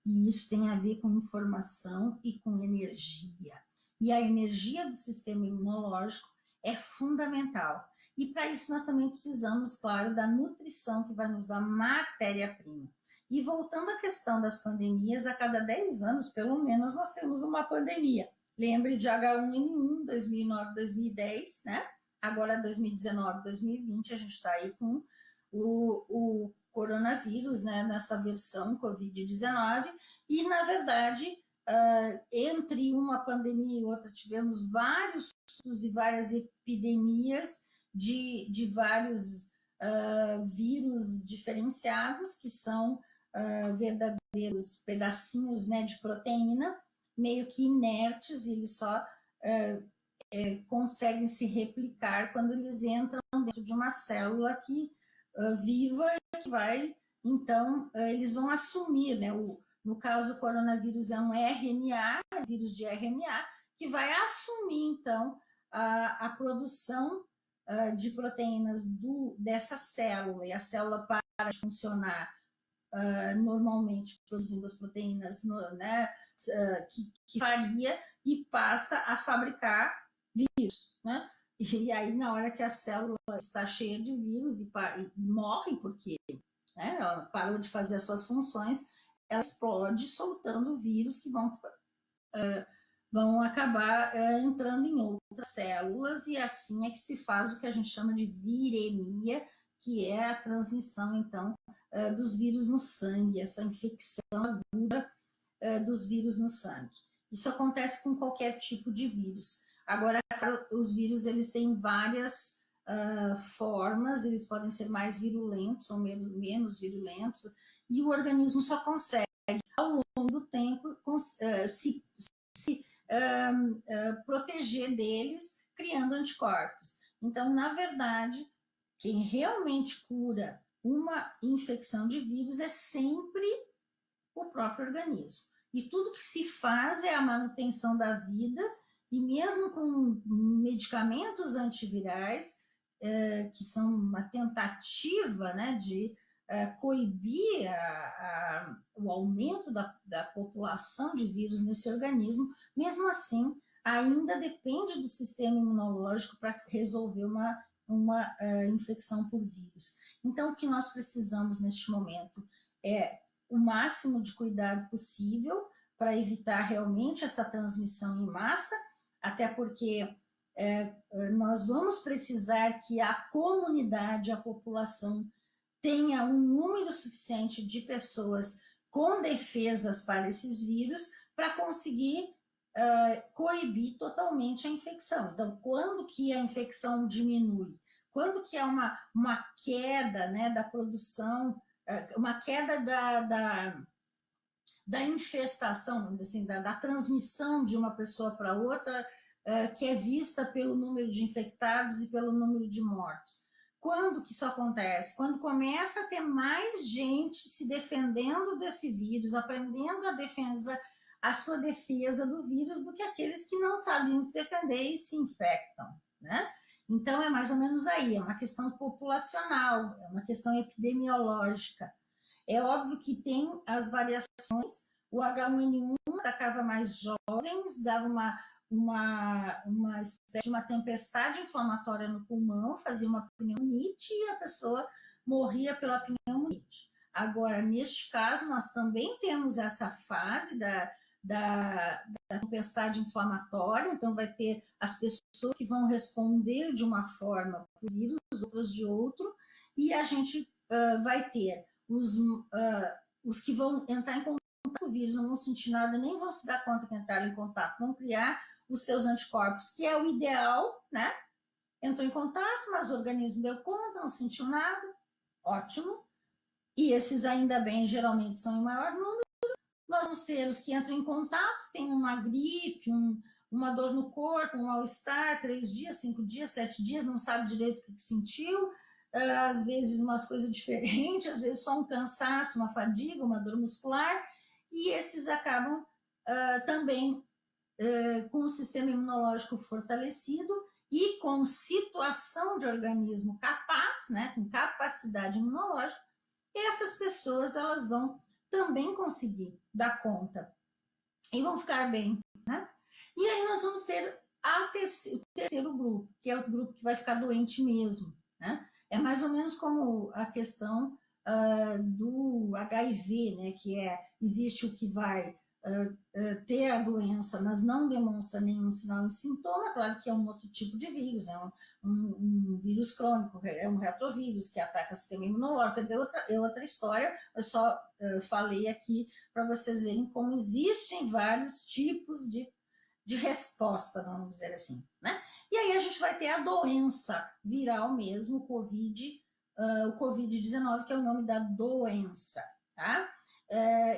E isso tem a ver com informação e com energia. E a energia do sistema imunológico é fundamental. E para isso nós também precisamos, claro, da nutrição que vai nos dar matéria-prima. E voltando à questão das pandemias, a cada 10 anos, pelo menos, nós temos uma pandemia. Lembre de H1N1, 2009, 2010, né? Agora 2019, 2020, a gente está aí com o coronavírus, né, nessa versão Covid-19, e, na verdade, entre uma pandemia e outra, tivemos vários surtos e várias epidemias de vários vírus diferenciados, que são verdadeiros pedacinhos, né, de proteína, meio que inertes, e eles só conseguem se replicar quando eles entram dentro de uma célula que viva e que vai, então, eles vão assumir, né? No caso, o coronavírus é um RNA, vírus de RNA, que vai assumir, então, a produção de proteínas dessa célula, e a célula para de funcionar normalmente produzindo as proteínas, né, que faria, e passa a fabricar vírus, né? E aí, na hora que a célula está cheia de vírus e morre, porque né, ela parou de fazer as suas funções, ela explode soltando vírus que vão acabar entrando em outras células, e assim é que se faz o que a gente chama de viremia, que é a transmissão, então, dos vírus no sangue, essa infecção aguda dos vírus no sangue. Isso acontece com qualquer tipo de vírus. Agora, os vírus, eles têm várias formas, eles podem ser mais virulentos ou menos virulentos, e o organismo só consegue, ao longo do tempo, se proteger deles, criando anticorpos. Então, na verdade, quem realmente cura uma infecção de vírus é sempre o próprio organismo. E tudo que se faz é a manutenção da vida, e mesmo com medicamentos antivirais, que são uma tentativa, né, de coibir o aumento da população de vírus nesse organismo, mesmo assim, ainda depende do sistema imunológico para resolver uma infecção por vírus. Então, o que nós precisamos neste momento é o máximo de cuidado possível para evitar realmente essa transmissão em massa, até porque nós vamos precisar que a comunidade, a população, tenha um número suficiente de pessoas com defesas para esses vírus para conseguir coibir totalmente a infecção. Então, quando que a infecção diminui? Quando que há uma queda, né, da produção, uma queda da infestação, assim, da transmissão de uma pessoa para outra, que é vista pelo número de infectados e pelo número de mortos. Quando que isso acontece? Quando começa a ter mais gente se defendendo desse vírus, aprendendo a sua defesa do vírus, do que aqueles que não sabiam se defender e se infectam, né? Então, é mais ou menos aí, é uma questão populacional, é uma questão epidemiológica. É óbvio que tem as variações, o H1N1 atacava mais jovens, dava uma espécie de uma tempestade inflamatória no pulmão, fazia uma pneumonite e a pessoa morria pela pneumonite. Agora, neste caso, nós também temos essa fase da tempestade inflamatória, então vai ter as pessoas que vão responder de uma forma para o vírus, outras de outro, e a gente vai ter os que vão entrar em contato com o vírus, não vão sentir nada, nem vão se dar conta que entraram em contato, vão criar os seus anticorpos, que é o ideal, né? Entrou em contato, mas o organismo deu conta, não sentiu nada, ótimo. E esses, ainda bem, geralmente são em maior número. Nós vamos ter os que entram em contato, tem uma gripe, uma dor no corpo, um mal-estar, 3 dias, 5 dias, 7 dias, não sabe direito o que sentiu, às vezes umas coisas diferentes, às vezes só um cansaço, uma fadiga, uma dor muscular, e esses acabam também com o sistema imunológico fortalecido e com situação de organismo capaz, né, com capacidade imunológica, essas pessoas elas vão também conseguir dar conta e vão ficar bem, né? E aí nós vamos ter o terceiro grupo, que é o grupo que vai ficar doente mesmo, né? É mais ou menos como a questão do HIV, né? Que existe o que vai ter a doença, mas não demonstra nenhum sinal e sintoma, claro que é um outro tipo de vírus, é um vírus crônico, é um retrovírus que ataca o sistema imunológico, quer dizer, outra história, eu só falei aqui para vocês verem como existem vários tipos de resposta, vamos dizer assim, né? E aí a gente vai ter a doença viral mesmo, o Covid-19, que é o nome da doença, tá?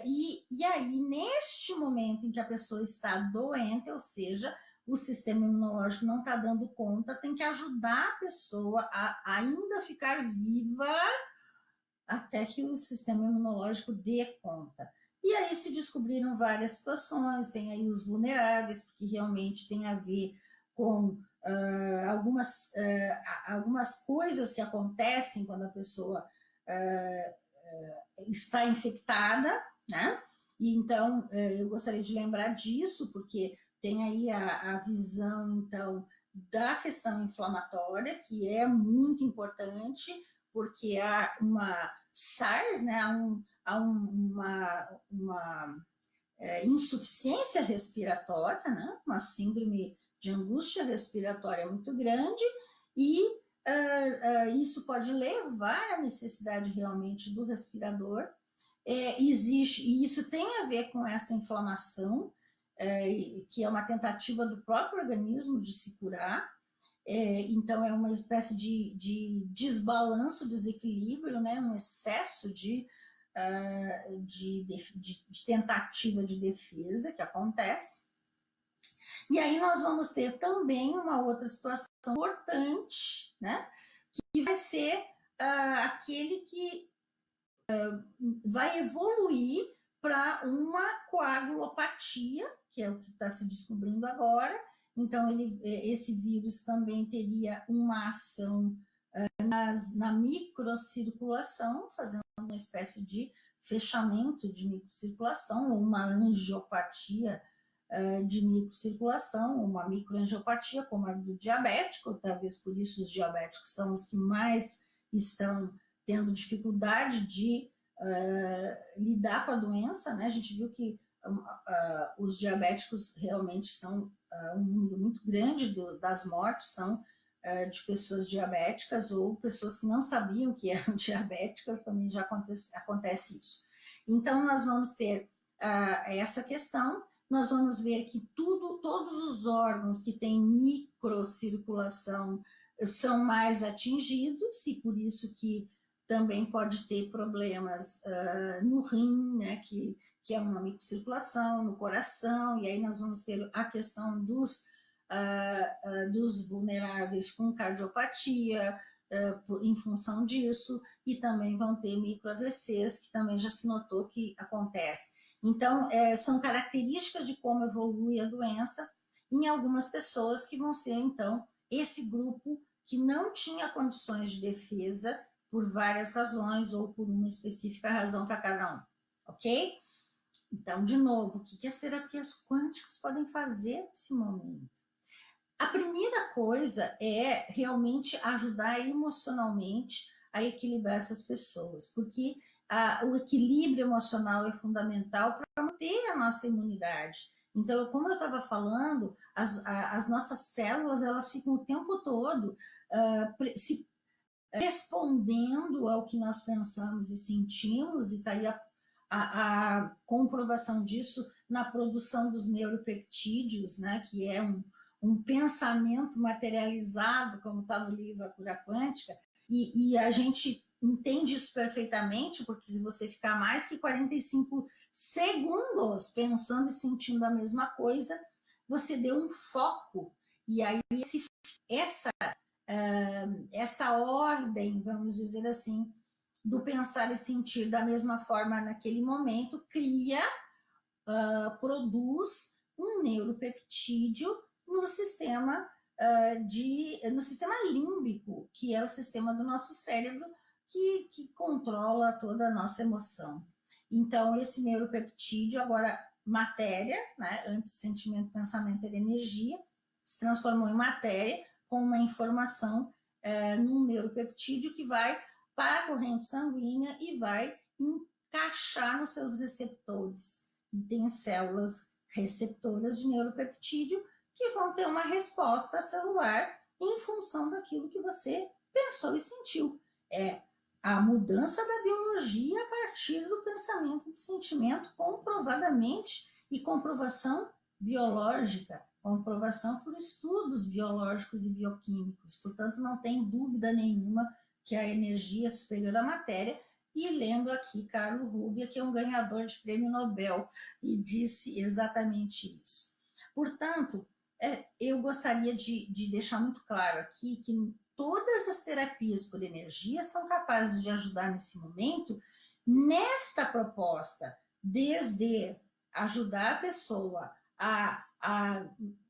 E aí, neste momento em que a pessoa está doente, ou seja, o sistema imunológico não está dando conta, tem que ajudar a pessoa a ainda ficar viva até que o sistema imunológico dê conta. E aí se descobriram várias situações, tem aí os vulneráveis, porque realmente tem a ver com algumas coisas que acontecem quando a pessoa está infectada, né? E então eu gostaria de lembrar disso, porque tem aí a visão, então, da questão inflamatória, que é muito importante, porque há uma SARS, né? Há uma insuficiência respiratória, né? Uma síndrome de angústia respiratória muito grande, e isso pode levar à necessidade realmente do respirador. Existe, e isso tem a ver com essa inflamação, que é uma tentativa do próprio organismo de se curar. Então é uma espécie de desbalanço, desequilíbrio, né? Um excesso de tentativa de defesa que acontece. E aí nós vamos ter também uma outra situação importante, né? Que vai ser aquele que vai evoluir para uma coagulopatia, que é o que está se descobrindo agora. Então, esse vírus também teria uma ação na microcirculação, fazendo uma espécie de fechamento de microcirculação, ou uma angiopatia de microcirculação, uma microangiopatia, como a do diabético, talvez por isso os diabéticos são os que mais estão tendo dificuldade de lidar com a doença, né? A gente viu que os diabéticos realmente são um número muito grande das mortes, são de pessoas diabéticas ou pessoas que não sabiam que eram diabéticas, também já acontece isso. Então, nós vamos ter essa questão, nós vamos ver que todos os órgãos que têm microcirculação são mais atingidos, e por isso que também pode ter problemas no rim, né, que é uma microcirculação, no coração, e aí nós vamos ter a questão dos vulneráveis com cardiopatia, em função disso, e também vão ter micro-AVCs, que também já se notou que acontece. Então, são características de como evolui a doença em algumas pessoas que vão ser, então, esse grupo que não tinha condições de defesa por várias razões ou por uma específica razão para cada um, ok? Então, de novo, o que as terapias quânticas podem fazer nesse momento? A primeira coisa é realmente ajudar emocionalmente a equilibrar essas pessoas, porque o equilíbrio emocional é fundamental para manter a nossa imunidade. Então, como eu estava falando, as nossas células, elas ficam o tempo todo se respondendo ao que nós pensamos e sentimos, e está aí a comprovação disso na produção dos neuropeptídeos, né, que é um pensamento materializado, como está no livro A Cura Quântica, e a gente entende isso perfeitamente, porque se você ficar mais que 45 segundos pensando e sentindo a mesma coisa, você deu um foco, e aí essa ordem, vamos dizer assim, do pensar e sentir da mesma forma naquele momento, produz um neuropeptídeo no sistema no sistema límbico, que é o sistema do nosso cérebro que controla toda a nossa emoção. Então, esse neuropeptídeo, agora matéria, né? Antes sentimento, pensamento era energia, se transformou em matéria com uma informação num neuropeptídeo que vai para a corrente sanguínea e vai encaixar nos seus receptores. E tem células receptoras de neuropeptídeo que vão ter uma resposta celular em função daquilo que você pensou e sentiu. É a mudança da biologia a partir do pensamento e do sentimento, comprovadamente, e comprovação biológica, comprovação por estudos biológicos e bioquímicos. Portanto, não tem dúvida nenhuma que a energia é superior à matéria. E lembro aqui Carlo Rubbia, que é um ganhador de prêmio Nobel, e disse exatamente isso. Portanto, eu gostaria de deixar muito claro aqui que todas as terapias por energia são capazes de ajudar nesse momento, nesta proposta, desde ajudar a pessoa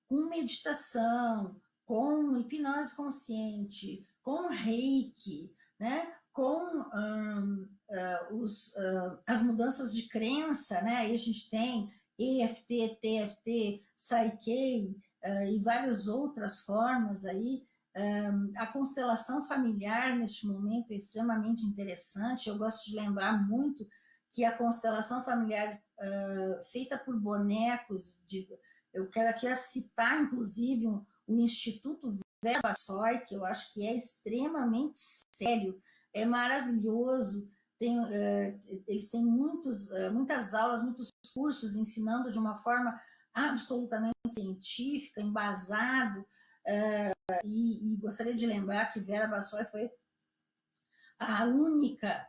com meditação, com hipnose consciente, com reiki, né? Com as mudanças de crença, né? Aí a gente tem EFT, TFT, Psyche e várias outras formas aí. A constelação familiar neste momento é extremamente interessante. Eu gosto de lembrar muito que a constelação familiar feita por bonecos, eu quero aqui citar inclusive o Instituto Vera Bassoi, que eu acho que é extremamente sério, é maravilhoso. Eles têm muitas aulas, muitos cursos ensinando de uma forma absolutamente científica, embasado, e gostaria de lembrar que Vera Bassoi foi a única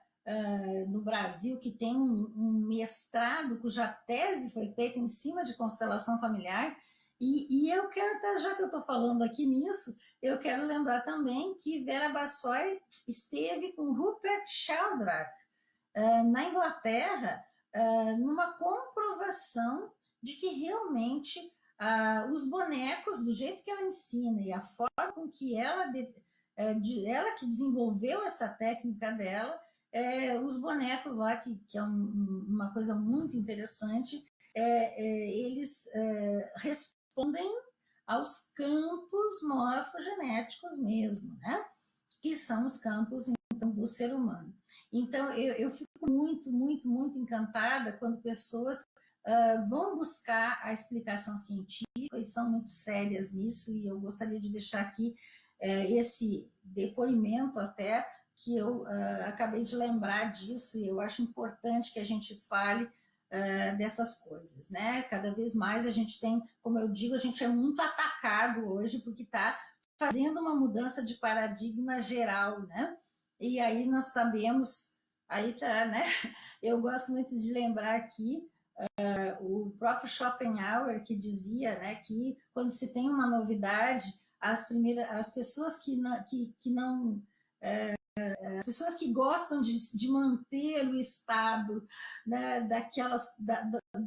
no Brasil que tem um mestrado cuja tese foi feita em cima de constelação familiar. E eu quero, já que eu estou falando aqui nisso, eu quero lembrar também que Vera Bassoi esteve com Rupert Sheldrake na Inglaterra, numa comprovação de que realmente os bonecos, do jeito que ela ensina e a forma com que ela que desenvolveu essa técnica dela, os bonecos lá, que é uma coisa muito interessante, eles respondem aos campos morfogenéticos mesmo, né? Que são os campos, então, do ser humano. Então, eu fico muito, muito, muito encantada quando pessoas vão buscar a explicação científica e são muito sérias nisso, e eu gostaria de deixar aqui esse depoimento até, que eu acabei de lembrar disso, e eu acho importante que a gente fale dessas coisas, né? Cada vez mais a gente tem, como eu digo, a gente é muito atacado hoje porque está fazendo uma mudança de paradigma geral, né? E aí nós sabemos, aí tá, né? Eu gosto muito de lembrar aqui o próprio Schopenhauer, que dizia, né, que quando se tem uma novidade, as pessoas as pessoas que gostam de manter o estado, né,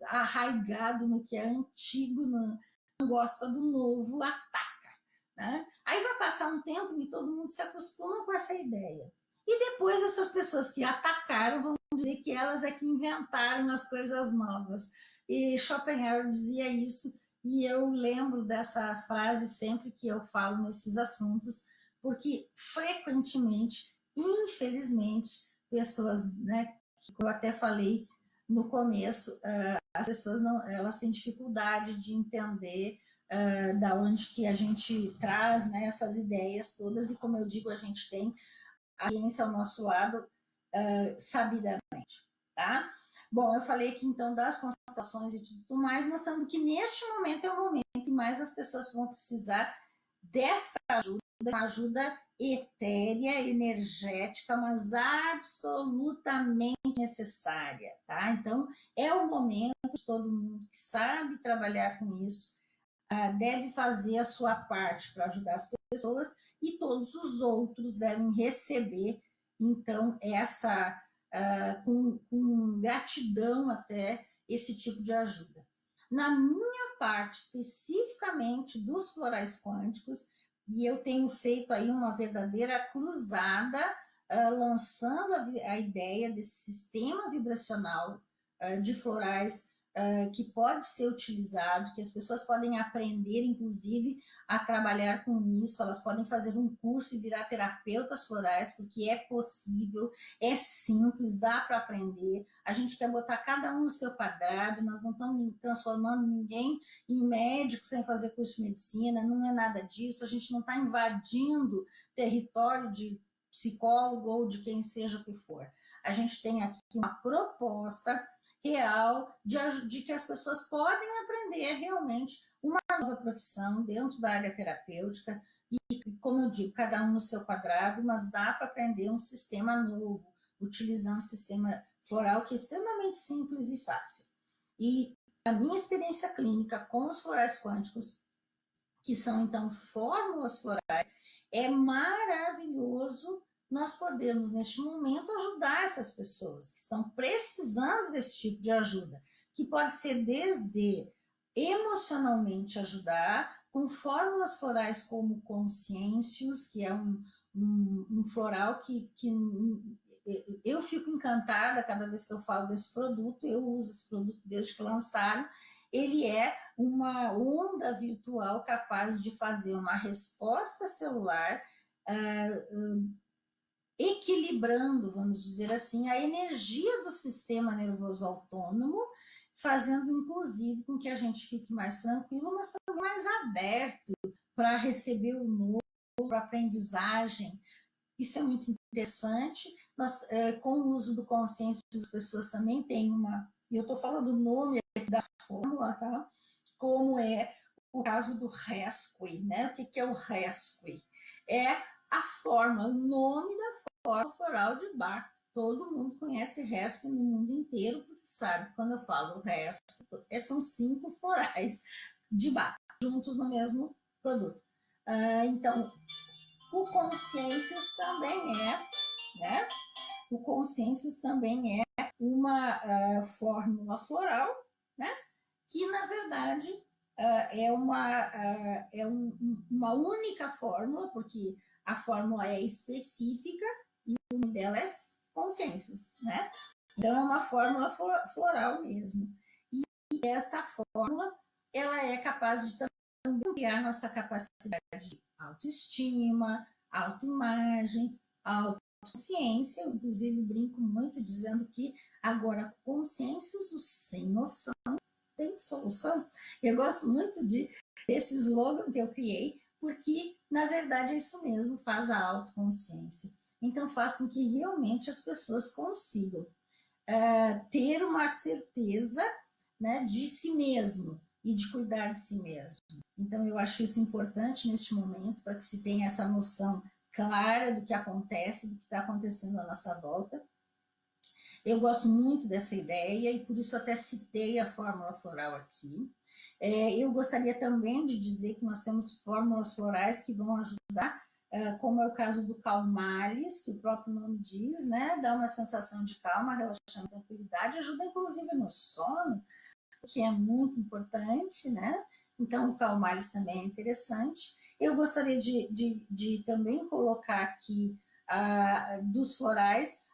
arraigado no que é antigo, não gosta do novo, ataca, né? Aí vai passar um tempo e todo mundo se acostuma com essa ideia. E depois essas pessoas que atacaram vão dizer que elas é que inventaram as coisas novas. E Schopenhauer dizia isso, e eu lembro dessa frase sempre que eu falo nesses assuntos, porque frequentemente, infelizmente, pessoas, né, que eu até falei no começo, as pessoas elas têm dificuldade de entender da onde que a gente traz, né, essas ideias todas, e como eu digo, a gente tem a ciência ao nosso lado sabidamente, tá? Bom, eu falei aqui então das constelações e tudo mais, mostrando que neste momento é o momento que mais as pessoas vão precisar desta ajuda, uma ajuda etérea, energética, mas absolutamente necessária, tá? Então, é o momento de todo mundo que sabe trabalhar com isso, deve fazer a sua parte para ajudar as pessoas e todos os outros devem receber, então, essa, com gratidão até, esse tipo de ajuda. Na minha parte, especificamente dos florais quânticos, e eu tenho feito aí uma verdadeira cruzada, lançando a ideia desse sistema vibracional de florais que pode ser utilizado, que as pessoas podem aprender, inclusive, a trabalhar com isso, elas podem fazer um curso e virar terapeutas florais, porque é possível, é simples, dá para aprender. A gente quer botar cada um no seu quadrado, nós não estamos transformando ninguém em médico sem fazer curso de medicina, não é nada disso, a gente não está invadindo território de psicólogo ou de quem seja que for. A gente tem aqui uma proposta real de que as pessoas podem aprender realmente uma nova profissão dentro da área terapêutica e, como eu digo, cada um no seu quadrado, mas dá para aprender um sistema novo, utilizando um sistema floral que é extremamente simples e fácil. E a minha experiência clínica com os florais quânticos, que são então fórmulas florais, é maravilhoso nós podemos, neste momento, ajudar essas pessoas que estão precisando desse tipo de ajuda, que pode ser desde emocionalmente ajudar, com fórmulas florais como Consciêncios, que é um floral que eu fico encantada cada vez que eu falo desse produto, eu uso esse produto desde que lançaram. Ele é uma onda virtual capaz de fazer uma resposta celular equilibrando, vamos dizer assim, a energia do sistema nervoso autônomo, fazendo inclusive com que a gente fique mais tranquilo, mas também mais aberto para receber o novo, para a aprendizagem. Isso é muito interessante. Nós, com o uso do consciência, as pessoas também têm e eu estou falando o nome da fórmula, tá? Como é o caso do Rescue, né? O que é o Rescue? É a forma, o nome da forma floral de Bach. Todo mundo conhece Rescue no mundo inteiro, porque sabe, quando eu falo Rescue, são 5 florais de Bach, juntos no mesmo produto. Então, o Consciências também né? O Consciências também é uma fórmula floral, né? Que, na verdade, é uma única fórmula, porque a fórmula é específica e o nome dela é Consciências, né? Então, é uma fórmula floral mesmo. E esta fórmula, ela é capaz de também ampliar nossa capacidade de autoestima, autoimagem, autoconsciência. Eu, inclusive, brinco muito dizendo que agora, consciêncios, o sem noção tem solução. Eu gosto muito desse slogan que eu criei, porque, na verdade, é isso mesmo, faz a autoconsciência. Então, faz com que realmente as pessoas consigam ter uma certeza, né, de si mesmo e de cuidar de si mesmo. Então, eu acho isso importante neste momento, para que se tenha essa noção clara do que acontece, do que está acontecendo à nossa volta. Eu gosto muito dessa ideia e por isso até citei a fórmula floral aqui. Eu gostaria também de dizer que nós temos fórmulas florais que vão ajudar, como é o caso do Calmales, que o próprio nome diz, né? Dá uma sensação de calma, relaxamento, tranquilidade, ajuda inclusive no sono, que é muito importante, né? Então, o Calmales também é interessante. Eu gostaria de também colocar aqui dos florais.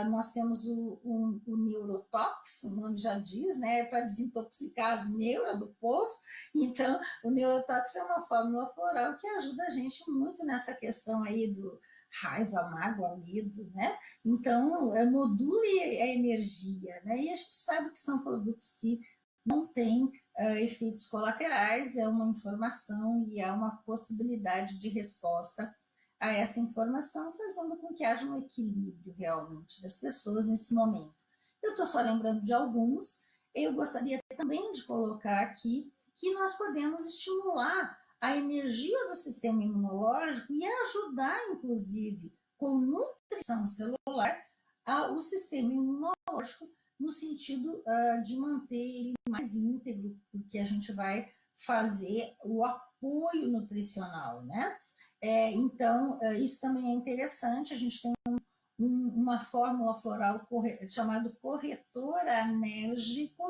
Nós temos o Neurotox, o nome já diz, né? Para desintoxicar as neuras do povo. Então, o Neurotox é uma fórmula floral que ajuda a gente muito nessa questão aí do raiva, mágoa, medo, né? Então, module a energia, né? E a gente sabe que são produtos que não têm efeitos colaterais, é uma informação e há uma possibilidade de resposta a essa informação, fazendo com que haja um equilíbrio realmente das pessoas nesse momento. Eu estou só lembrando de alguns. Eu gostaria também de colocar aqui que nós podemos estimular a energia do sistema imunológico e ajudar, inclusive, com nutrição celular, o sistema imunológico no sentido de manter ele mais íntegro, porque a gente vai fazer o apoio nutricional, né? Então, isso também é interessante. A gente tem uma fórmula floral chamado corretor anérgico,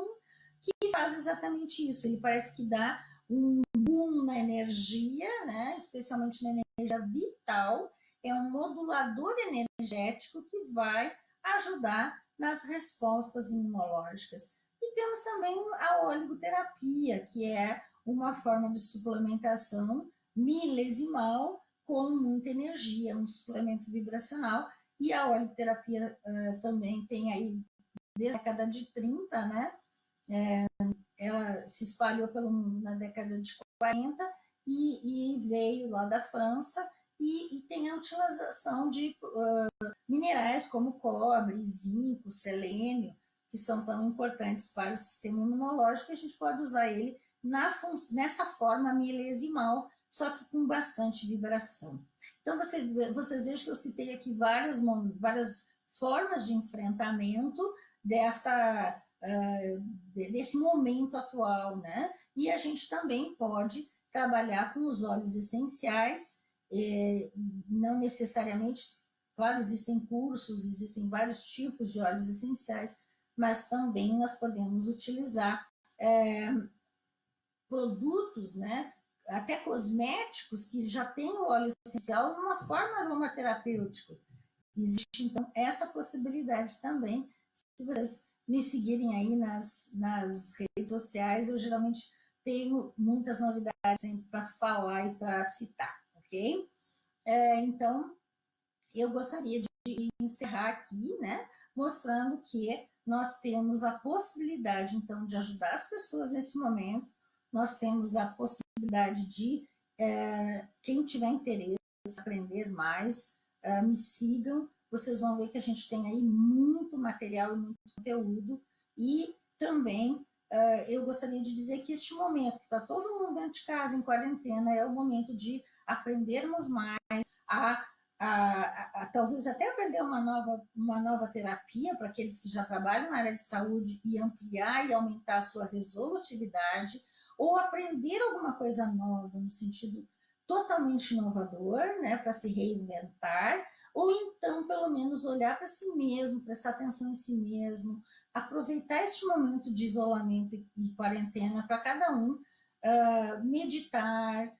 que faz exatamente isso. Ele parece que dá um boom na energia, né? Especialmente na energia vital. É um modulador energético que vai ajudar nas respostas imunológicas. E temos também a oligoterapia, que é uma forma de suplementação milesimal com muita energia, um suplemento vibracional. E a oligoterapia também tem aí, desde a década de 30, né? Ela se espalhou pelo mundo na década de 40 e veio lá da França e tem a utilização de minerais como cobre, zinco, selênio, que são tão importantes para o sistema imunológico, e a gente pode usar ele nessa forma milesimal, só que com bastante vibração. Então, vocês vejam que eu citei aqui várias formas de enfrentamento desse momento atual, né? E a gente também pode trabalhar com os óleos essenciais, não necessariamente, claro, existem cursos, existem vários tipos de óleos essenciais, mas também nós podemos utilizar produtos, né? Até cosméticos que já têm o óleo essencial numa forma aromaterapêutica. Existe, então, essa possibilidade também. Se vocês me seguirem aí nas redes sociais, eu geralmente tenho muitas novidades para falar e para citar, ok? Então, eu gostaria de encerrar aqui, né, mostrando que nós temos a possibilidade, então, de ajudar as pessoas nesse momento. Nós temos a possibilidade de, quem tiver interesse em aprender mais, me sigam. Vocês vão ver que a gente tem aí muito material e muito conteúdo. E também eu gostaria de dizer que este momento, que está todo mundo dentro de casa, em quarentena, é o momento de aprendermos mais talvez até aprender uma nova terapia para aqueles que já trabalham na área de saúde e ampliar e aumentar a sua resolutividade, ou aprender alguma coisa nova no sentido totalmente inovador, né, para se reinventar, ou então, pelo menos, olhar para si mesmo, prestar atenção em si mesmo, aproveitar este momento de isolamento e quarentena para cada um meditar,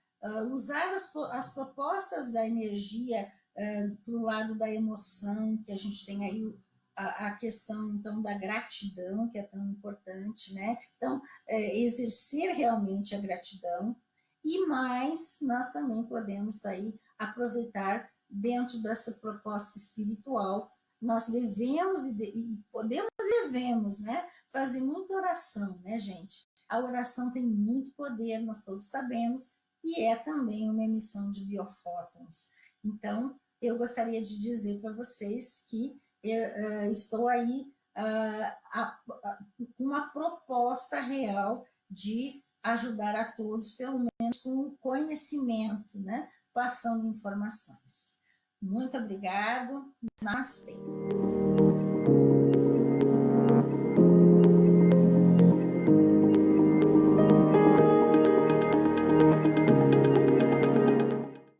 usar as propostas da energia para o lado da emoção, que a gente tem aí a questão, então, da gratidão, que é tão importante, né? Então, exercer realmente a gratidão, e mais, nós também podemos aí aproveitar dentro dessa proposta espiritual. Nós devemos e podemos e devemos, né, fazer muita oração, né, gente? A oração tem muito poder, nós todos sabemos, e é também uma emissão de biofótons. Então, eu gostaria de dizer para vocês que eu estou aí com uma proposta real de ajudar a todos, pelo menos com o conhecimento, né? Passando informações. Muito obrigado. Namastê.